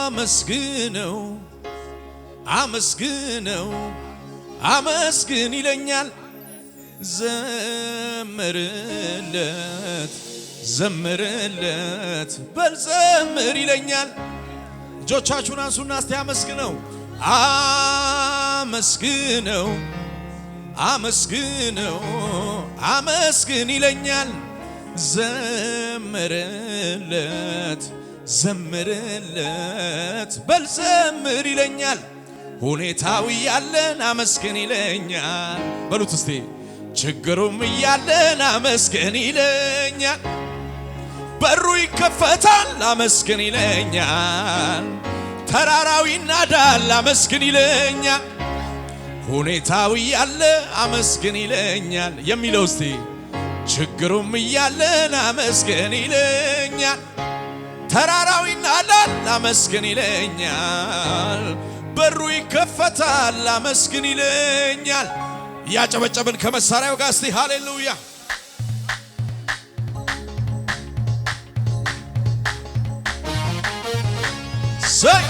አመስግነው አመስግነው አመስግን ይለኛል። ዘምርለት ዘምርለት በል ዘምር ይለኛል። እጆቻችሁን አንሱና እስቲ አመስግነው አመስግነው አመስግነው አመስግን ይለኛል። ዘምርለት ዘምርለት በል ዘምር ይለኛል። ሁኔታው እያለን አመስግን ይለኛል። በሉት እስቲ ችግሩም እያለን አመስግን ይለኛል። በሩ ይከፈታል አመስግን ይለኛል። ተራራው ይናዳል አመስግን ይለኛል። ሁኔታው እያለ አመስግን ይለኛል የሚለው እስቲ ችግሩም እያለን አመስግን ይለኛል። ተራራው ይናዳል አመስግን ይለኛል። በሩ ይከፈታል አመስግን ይለኛል። ያጨበጨብን ከመሳሪያው ጋር እስቲ ሃሌሉያ ሰይ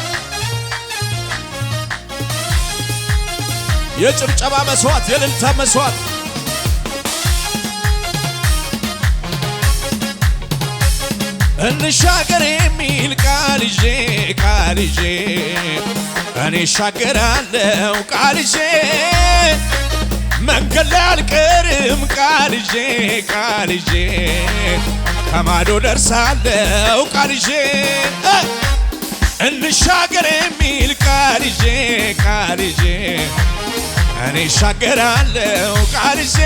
የጭብጨባ መስዋዕት የእልልታ መስዋዕት እንሻገር የሚል ቃል ይዤ እኔ እሻገራለሁ ቃል ይዤ መንገድ ላይ አልቀርም ቃል ይዤ ከማዶ ደርሳለሁ ቃል ይዤ እንሻገር የሚል ቃል ይዤ እኔ እሻገራለሁ ቃል ይዤ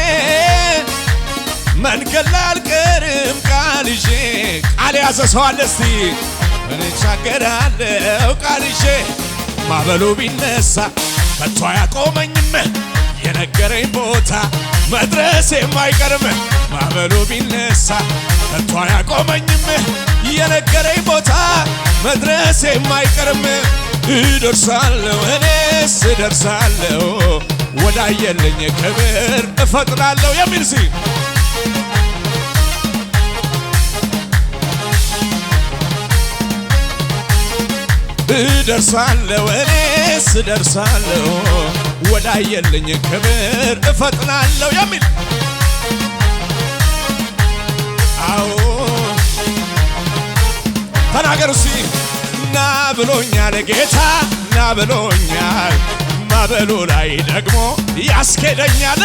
መንገድ ላይ አልቀርም ቃል ይዤ ቃል ያዘ ሰው አለ እስቲ እኔ እሻገራለሁ ቃል ይዤ ማዕበሉ ቢነሳ ከቶ አያቆመኝም የነገረኝ ቦታ መድረስ የማይቀርም ማዕበሉ ቢነሳ ከቶ አያቆመኝም የነገረኝ ቦታ መድረስ የማይቀርም እደርሳለሁ እኔስ እደርሳለሁ ወዳየልኝ ክብር እፈጥናለሁ የሚል ሲ እደርሳለሁ እኔስ እደርሳለሁ ወዳየልኝ ክብር እፈጥናለሁ የሚል አዎ ተናገሩ ሲ ና ብሎኛል ጌታ ና ብሎኛል ማዕበሉ ላይ ደግሞ ያስኬደኛል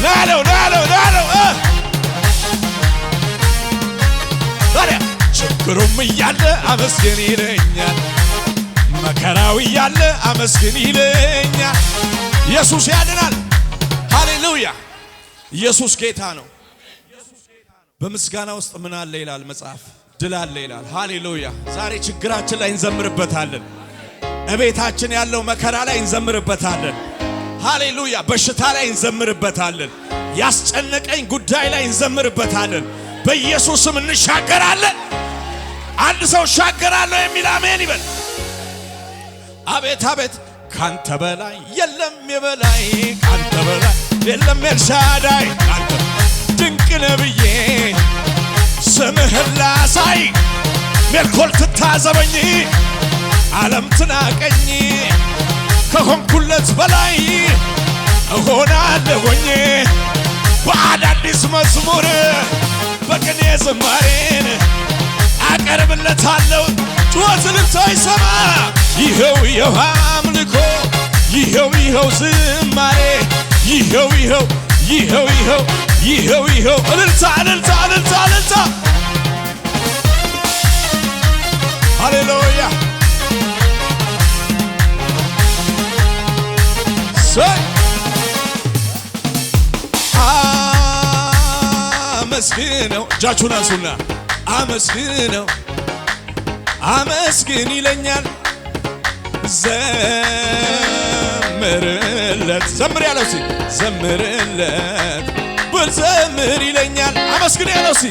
ናለው ችግሩም እያለ አመስግን ይለኛል። መከራው እያለ አመስግን ይለኛል። ኢየሱስ ያድናል። ሃሌሉያ ኢየሱስ ጌታ ነው። በምስጋና ውስጥ ምን አለ ይላል መጽሐፍ? ድል አለ ይላል። ሃሌሉያ ዛሬ ችግራችን ላይ እንዘምርበታለን። እቤታችን ያለው መከራ ላይ እንዘምርበታለን። ሃሌሉያ በሽታ ላይ እንዘምርበታለን። ያስጨነቀኝ ጉዳይ ላይ እንዘምርበታለን። በኢየሱስም እንሻገራለን። አንድ ሰው ሻገራለሁ የሚል አሜን ይበል። አቤት አቤት ካንተ በላይ የለም የበላይ ካንተ በላይ የለም ኤልሻዳይ ካንተ ድንቅ ነብዬ ስምህን ላሳይ ሜልኮል ትታዘበኝ ዓለም ትናቀኝ ከሆንኩለት በላይ እሆናለሁኝ በአዳዲስ መዝሙር በቅኔ ዝማሬን አቀርብለታለሁ። ጩኸት እልልታ ይሰማ ይኸው አምልኮ ይኸው ዝማሬ ይኸው እልልታ ሃሌሉያ አመስግነው እጃችሁን አንሱና አመስግነው አመስግን ይለኛል። ዘምርለት ዘምር ያለው ሲ ዘምርለት በል ዘምር ይለኛል። አመስግን ያለው ሲ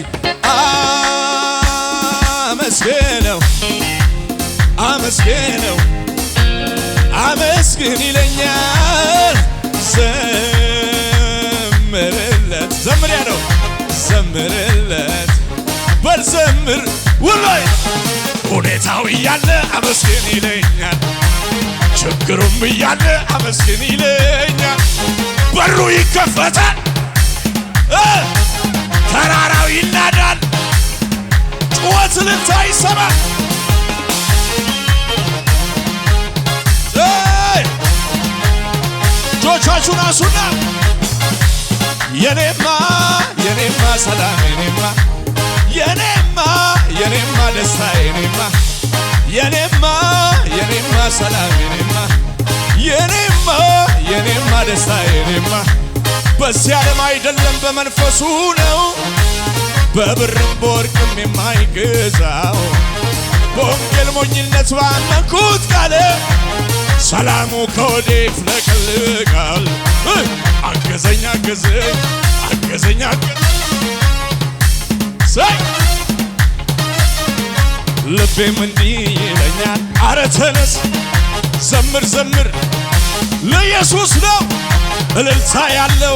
አመስግነው አመስግን ይለኛል። ዘምርለት ዘምር ያለው ዘምርለት በል ብዘምር ወላይ ሁኔታው እያለ አመስግን ይለኛል ችግሩም እያለ አመስግን ይለኛል በሩ ይከፈታል ተራራው ይናዳል ጩኸት እልልታ ይሰማል እጆቻችሁን አንሱና የኔማ ሰላም የኔማ ደስታ የኔማ ሰላም የኔማ ደስታ በዚህ ዓለም አይደለም በመንፈሱ ነው በብርም በወርቅም የማይገዛው በወንጌል ሞኝነት ባመንኩት ቃል ሰላሙ ከወዴ ይፍለቀልቃል አገዘኝ ልቤም እንዲህ ይለኛል አረ ተነስ ዘምር ለኢየሱስ ነው እልልታ ያለው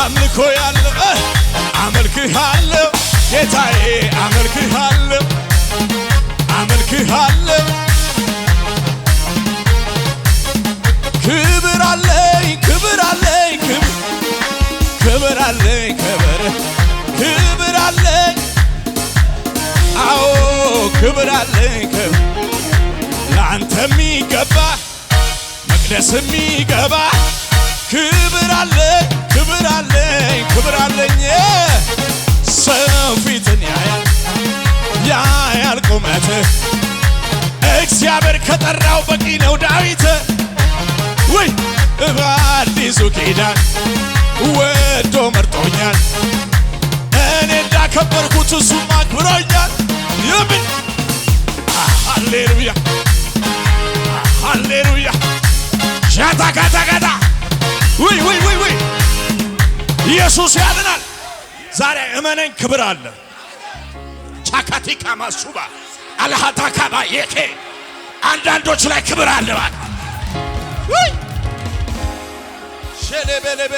አምልኮ ያለው አመልክሃለሁ ጌታዬ አመልክሃለሁ ክብር አለኝ አዎ ክብር አለኝ ለአንተ የሚገባ መቅደስ የሚገባ ክብር አለኝ ሰው ፊትን ያያል ቁመት እግዚአብሔር ከጠራው በቂ ነው ዳዊት ወይ በአዲሱ ኪዳን ወዶ መርጦኛል እኔ እንዳከበርኩት እሱም አክብሮኛል ይምን ሃሌሉያ ሻታካታካታ ወይ ኢየሱስ ያድናል ዛሬ እመነኝ ክብር አለ ቻካቲካ ማሱባ አልሃታካባ የኬ አንዳንዶች ላይ ክብር አለ ወይ ሸለበለበ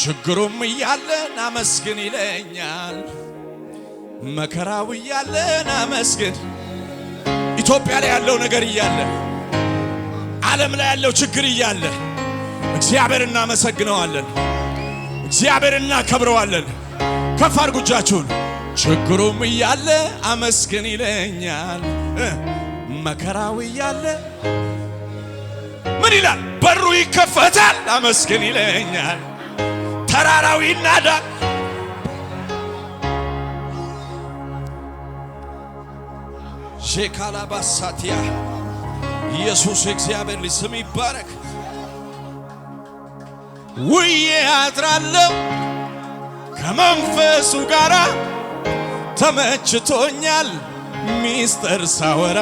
ችግሩም እያለ ናመስግን ይለኛል መከራው እያለ ናመስግን ኢትዮጵያ ላይ ያለው ነገር እያለ ዓለም ላይ ያለው ችግር እያለ እግዚአብሔር እናመሰግነዋለን እግዚአብሔር እናከብረዋለን ከፍ አድርጉ እጃችሁን ችግሩም እያለ አመስግን ይለኛል መከራው እያለ ምን ይላል በሩ ይከፈታል አመስግን ይለኛል ተራራው ይናዳል ሼካላባሳቲያ ኢየሱስ እግዚአብሔር ልጅ ስም ይባረክ ውዬ አድራለሁ ከመንፈሱ ጋራ ተመችቶኛል ሚስጥር ሳወራ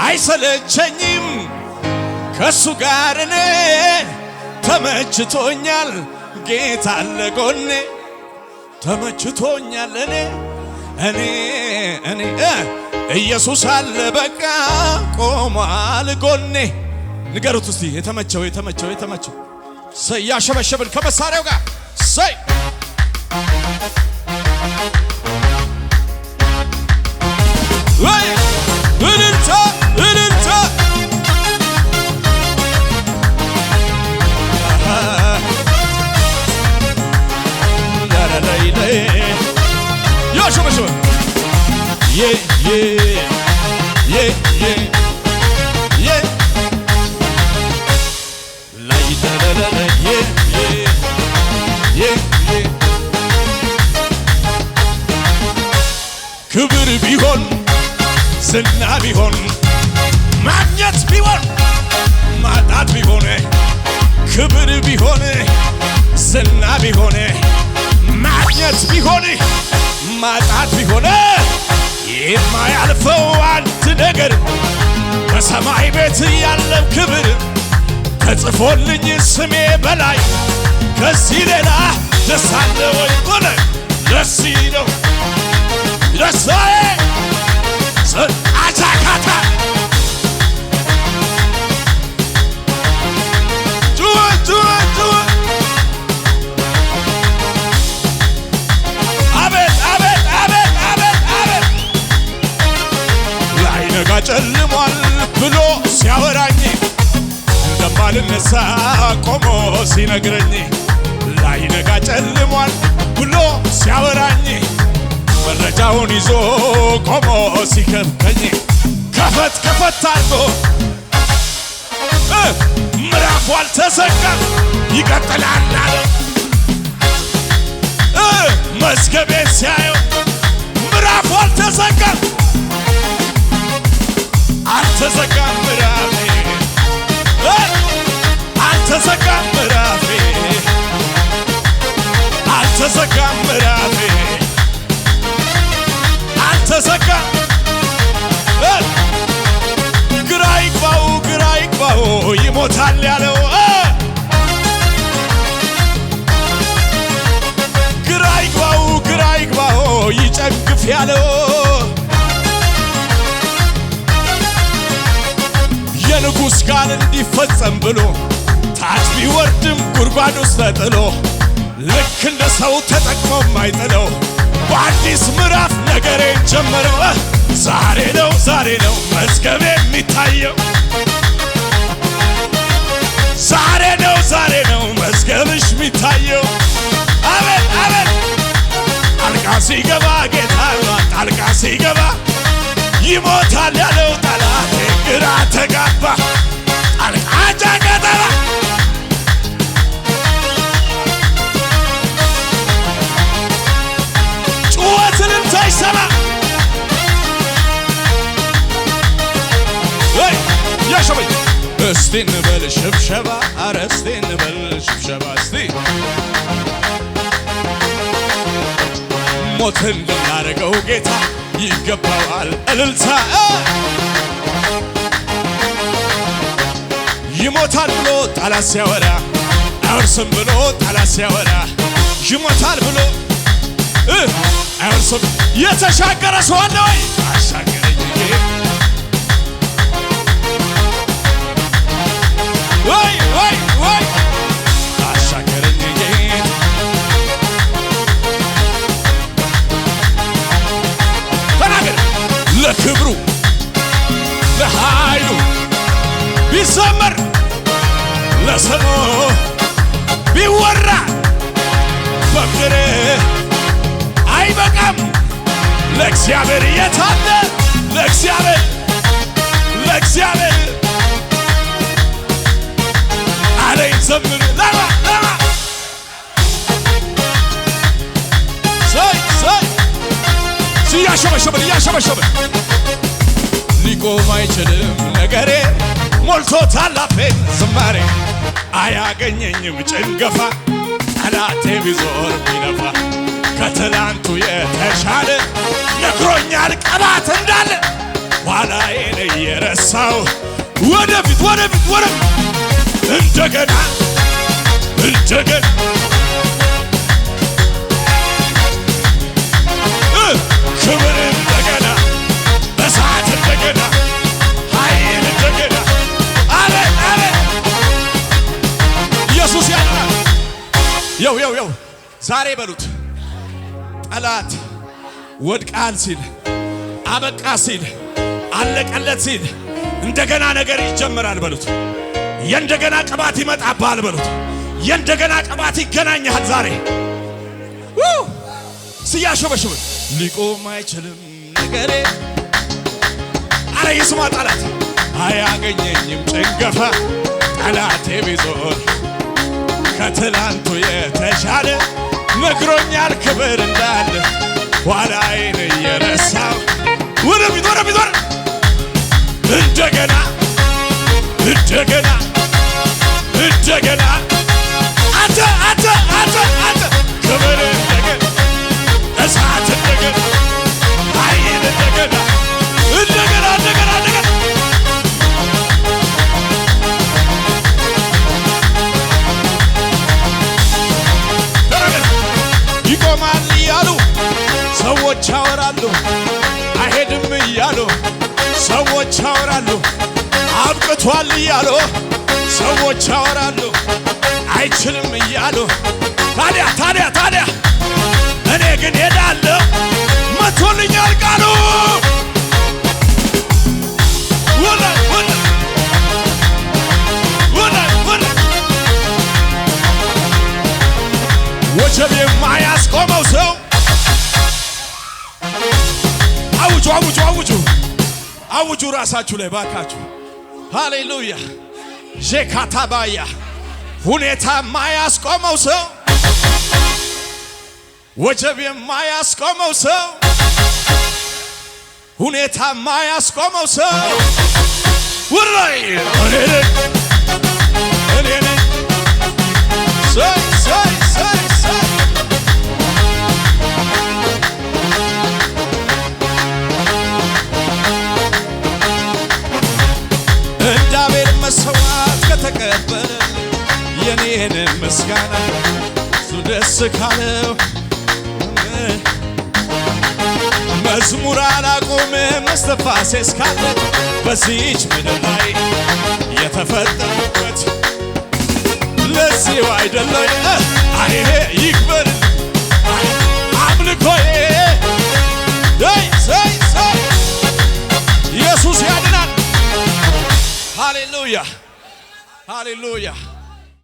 አይሰለቸኝም ከሱ ጋር እኔ ተመችቶኛል ጌታ አለ ጎኔ ተመችቶኛል እኔ ኢየሱስ አለ በቃ ቆሟል ጎኔ ንገሩት እስቲ የተመቸው ሰያሸበሸብን ከመሳሪያው ጋር ሰይ ወይ እልልታ ያሸበሸብ ክብር ቢሆን ዝና ቢሆን ማግኘት ቢሆን ማጣት ቢሆን ክብር ቢሆን ዝና ቢሆን ማግኘት ቢሆን ማጣት ቢሆን የማያልፈው አንድ ነገር በሰማይ ቤት ያለው ክብር ተጽፎልኝ ስሜ በላይ ከዚህ ሌላ ደስ አለ ወይ ሆነ ደስ ይለው ደስታዬ አቻካታ ጩኸ አቤት ጨልሟል ብሎ ሲያወራኝ እንደማልነሳ ቆሞ ሲነግረኝ ላይነጋ ጨልሟል ብሎ ሲያወራኝ መረጃውን ይዞ ቆሞ ሲከብከኝ ከፈት ከፈት አድርጎ ምዕራፉ አልተዘጋም ይቀጥላል አለው። መዝገቤን ሲያየው ምዕራፉ አልተዘጋም አልተዘጋም ምዕራፌ አልተዘጋም ምዕራፌ አልተዘጋም ምዕራፌ አልተዘጋም። ግራ ይግባው ይሞታል ያለው ግራ ይግባው ይጨግፍ ያለው የንጉሥ ቃል እንዲፈጸም ብሎ ታች ቢወርድም ጉድጓድ ውስጥ ተጥሎ ልክ እንደ ሰው ተጠቅሞ ማይጥለው በአዲስ ምዕራፍ ነገሬን ጀመረው። ዛሬ ነው መዝገቤ የሚታየው ዛሬ ነው መዝገብሽ የሚታየው። አቤት አቤት ጣልቃ ሲገባ ጌታ ጣልቃ ሲገባ ይሞታል ያለው ጠላቴ ግራ ተጋባ ጣልቃ ጃገተባ ጩኸትንም ሳይሰማ ያሸበኝ እስቲ እንበል ሽብሸባ አረ እስቲ እንበል ሽብሸባ እስቲ ሞት እንድናደርገው ጌታ ይገባዋል እልልታ። ይሞታል ብሎ ጠላት ሲያወራ አይወርስም ብሎ ጠላት ሲያወራ ይሞታል ብሎ አይወርስም። የተሻገረ ሰው አለ ወይ? አሻገረኝ ወይ አሻገረኝ ተናገር። ለክብሩ ለኃይሉ ቢዘመር ለስሙ ቢወራ በምድር አይበቃም። ለእግዚአብሔር የታለ ለእግዚአብሔር አለኝ ዘምር ለማ እያሸበሸበ ሊቆም አይችልም ነገሬ ሞልቶታል አፌን ዝማሬ አያገኘኝም ጭንገፋ ጠላቴ ቢዞር ቢለፋ ከትላንቱ የተሻለ ነግሮኛል ቅባት እንዳለ ኋላዬን እየረሳው ወደፊት እንደገና ክብር እንደገና እሳት እንደገና ኃይል እንደገና አቤት ኢየሱስ ያድናል። የው ዛሬ በሉት ጠላት ወድቃል ሲል አበቃ ሲል አለቀለት ሲል እንደገና ነገር ይጀምራል በሉት። የእንደገና ቅባት ይመጣብሃል በሉት። የእንደገና ቅባት ይገናኛል ዛሬ ሲያሸበሽብ ሊቆም አይችልም ነገሬ አረ ይስማ ጠላት አያገኘኝም ጭንገፋ ጠላቴ ቢዞር ከትላንቱ የተሻለ ነግሮኛል ክብር እንዳለ ኋላዬን እየረሳው ወደፊት እንደገና አንተ ክብር እንደገና እሳት እንደገና ኃይል እንደገና ይቆማል እያሉ ሰዎች ያወራሉ አይሄድም እያሉ ሰዎች ያወራሉ አብቅቷል እያሉ ሰዎች ያወራሉ አይችልም እያሉ ታዲያ እኔ ግን ሄዳለሁ መቶልኛል ቃሉ አውጁ አውጁ አውጁ አውጁ ራሳችሁ ላይ ባካችሁ። ሃሌሉያ ጄካታባያ ሁኔታ የማያስቆመው ሰው ወጀብ የማያስቆመው ሰው ሁኔታ የማያስቆመው ሰው ወራይ እኔ ነኝ ሳይ ሳይ ሳይ ሳይ እንዳቤል መስዋዕት ከተቀበለ የኔን ምስጋና እሱ ደስ ካለው መዝሙር አላቆምም እስትንፋሴ እስካለ በዚህች ምድር ላይ የተፈጠርኩበት ለዚሁ አይደለም አይኔ ይክበር አምልኮዬ ሳይ ሳይ ኢየሱስ ያድናል። ሃሌሉያ ሃሌሉያ